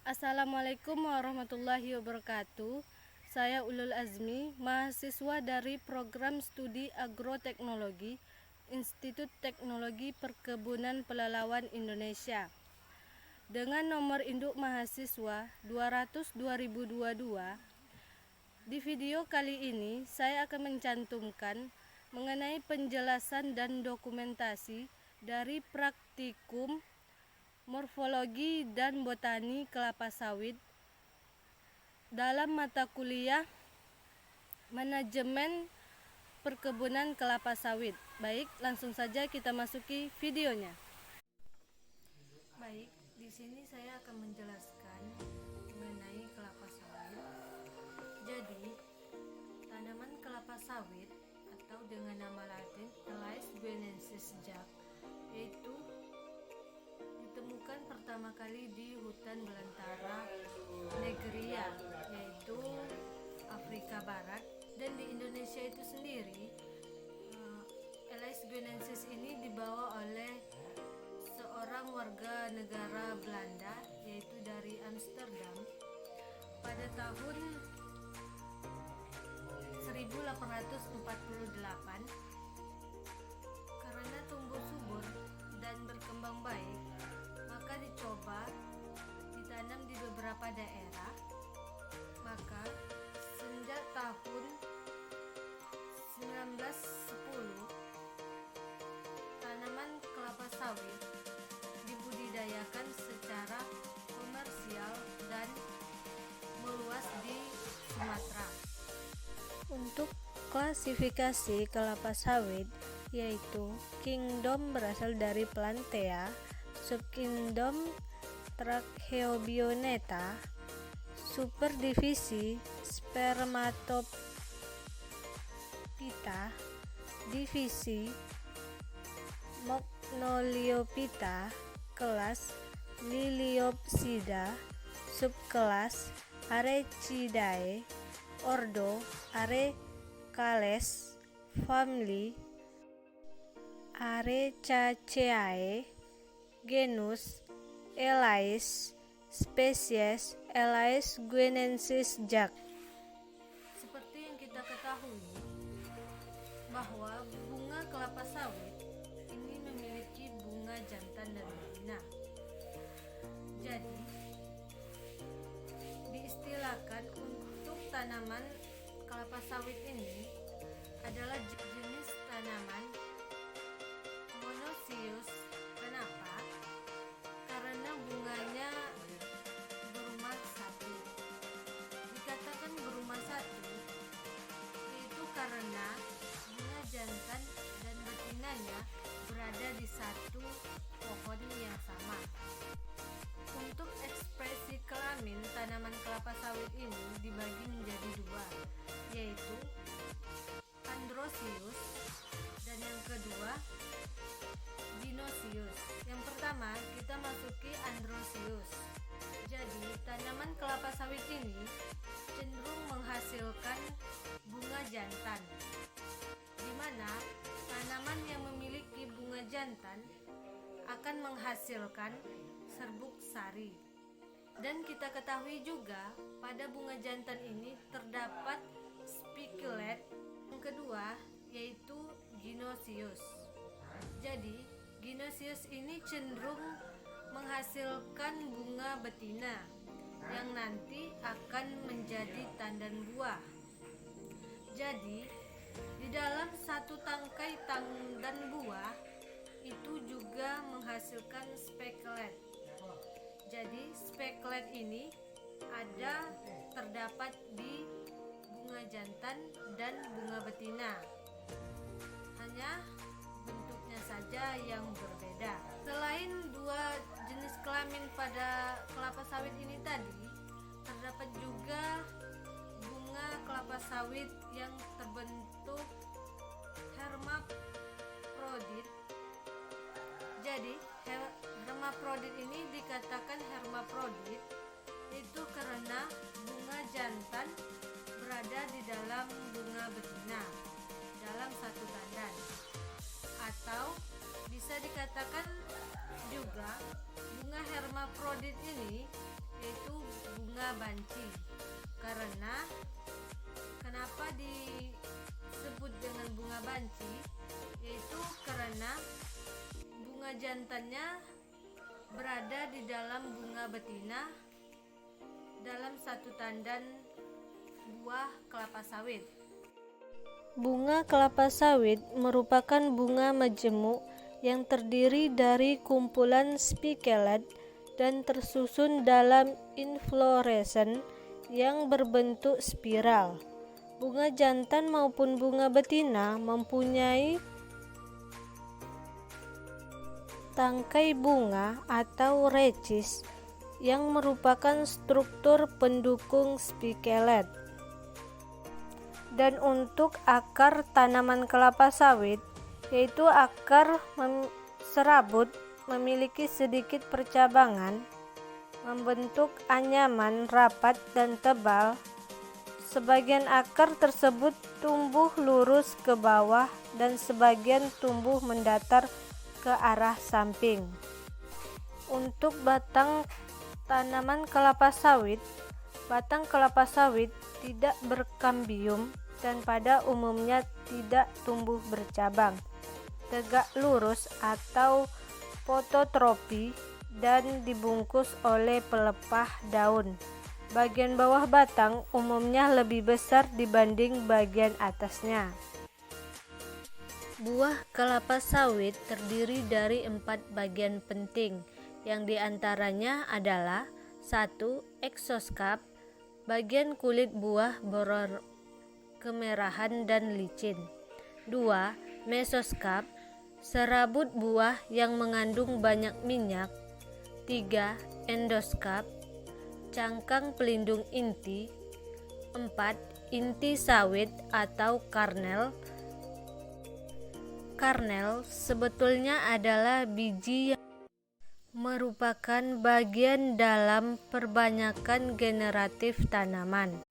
Assalamualaikum warahmatullahi wabarakatuh. Saya Ulul Azmi, mahasiswa dari Program Studi Agroteknologi Institut Teknologi Perkebunan Pelalawan Indonesia. Dengan nomor induk mahasiswa 200/2022, di video kali ini saya akan mencantumkan mengenai penjelasan dan dokumentasi dari praktikum morfologi dan botani kelapa sawit dalam mata kuliah manajemen perkebunan kelapa sawit. Baik, langsung saja kita masuki videonya. Baik, di sini saya akan menjelaskan mengenai kelapa sawit. Jadi, tanaman kelapa sawit atau dengan nama latin Elais guineensis Jack yaitu ditemukan pertama kali di hutan belantara Negria, yaitu Afrika Barat, dan di Indonesia itu sendiri Elais guineensis ini dibawa oleh seorang warga negara Belanda, yaitu dari Amsterdam, pada tahun 1848. Karena tumbuh subur dan berkembang baik, maka dicoba ditanam di beberapa daerah. Maka sejak tahun 1910 tanaman kelapa sawit dibudidayakan secara komersial dan meluas di Sumatera. Untuk klasifikasi kelapa sawit yaitu kingdom berasal dari Plantea, subkingdom Tracheobioneta, superdivisi Spermatophyta, divisi Mognoliophyta, kelas Liliopsida, subkelas Arecidae, ordo Arecales, famili Arecaceae, genus Elais, spesies Elais guineensis Jack. Seperti yang kita ketahui bahwa bunga kelapa sawit ini memiliki bunga jantan dan betina. Jadi diistilahkan untuk tanaman kelapa sawit ini adalah jenis tanaman monoecious. Kenapa? Karena bunganya berumah satu. Dikatakan berumah satu itu karena bunga jantan dan betinanya berada di satu pohon yang sama. Untuk ekspresi kelamin tanaman kelapa sawit ini dibagi menjadi dua, yaitu androcious dan yang kedua dinoecious. Yang pertama kita masuki androcious. Jadi tanaman kelapa sawit ini cenderung menghasilkan bunga jantan, di mana tanaman yang memiliki bunga jantan akan menghasilkan serbuk sari. Dan kita ketahui juga pada bunga jantan ini terdapat spikulate. Yang kedua yaitu ginoecious. Jadi ginoecious ini cenderung menghasilkan bunga betina yang nanti akan menjadi tandan buah. Jadi di dalam satu tangkai tandan buah itu juga menghasilkan spikelet. Jadi spikelet ini terdapat di bunga jantan dan bunga betina, hanya bentuknya saja yang berbeda. Selain dua jenis kelamin pada kelapa sawit ini tadi, terdapat juga bunga kelapa sawit yang terbentuk hermaprodit. Jadi hermaprodit ini dikatakan hermaprodit itu karena bunga jantan berada di dalam bunga betina dalam satu tandan, atau bisa dikatakan juga bunga hermaprodit ini yaitu bunga banci. Kenapa disebut dengan bunga banci? Yaitu karena bunga jantannya berada di dalam bunga betina dalam satu tandan buah kelapa sawit. Bunga kelapa sawit merupakan bunga majemuk yang terdiri dari kumpulan spikelet dan tersusun dalam inflorescens yang berbentuk spiral. Bunga jantan maupun bunga betina mempunyai tangkai bunga atau rachis yang merupakan struktur pendukung spikelet. Dan untuk akar tanaman kelapa sawit, yaitu akar serabut memiliki sedikit percabangan, membentuk anyaman rapat dan tebal. Sebagian akar tersebut tumbuh lurus ke bawah dan sebagian tumbuh mendatar ke arah samping. Untuk batang tanaman kelapa sawit, batang kelapa sawit tidak berkambium dan pada umumnya tidak tumbuh bercabang, tegak lurus atau fototropi, dan dibungkus oleh pelepah daun. Bagian bawah batang umumnya lebih besar dibanding bagian atasnya. Buah kelapa sawit terdiri dari 4 bagian penting, yang diantaranya adalah 1. Eksoskap, bagian kulit buah kemerahan dan licin. 2. Mesoskap, serabut buah yang mengandung banyak minyak. 3. Endoskap, cangkang pelindung inti. 4. Inti sawit atau karnel. Karnel sebetulnya adalah biji yang merupakan bagian dalam perbanyakan generatif tanaman.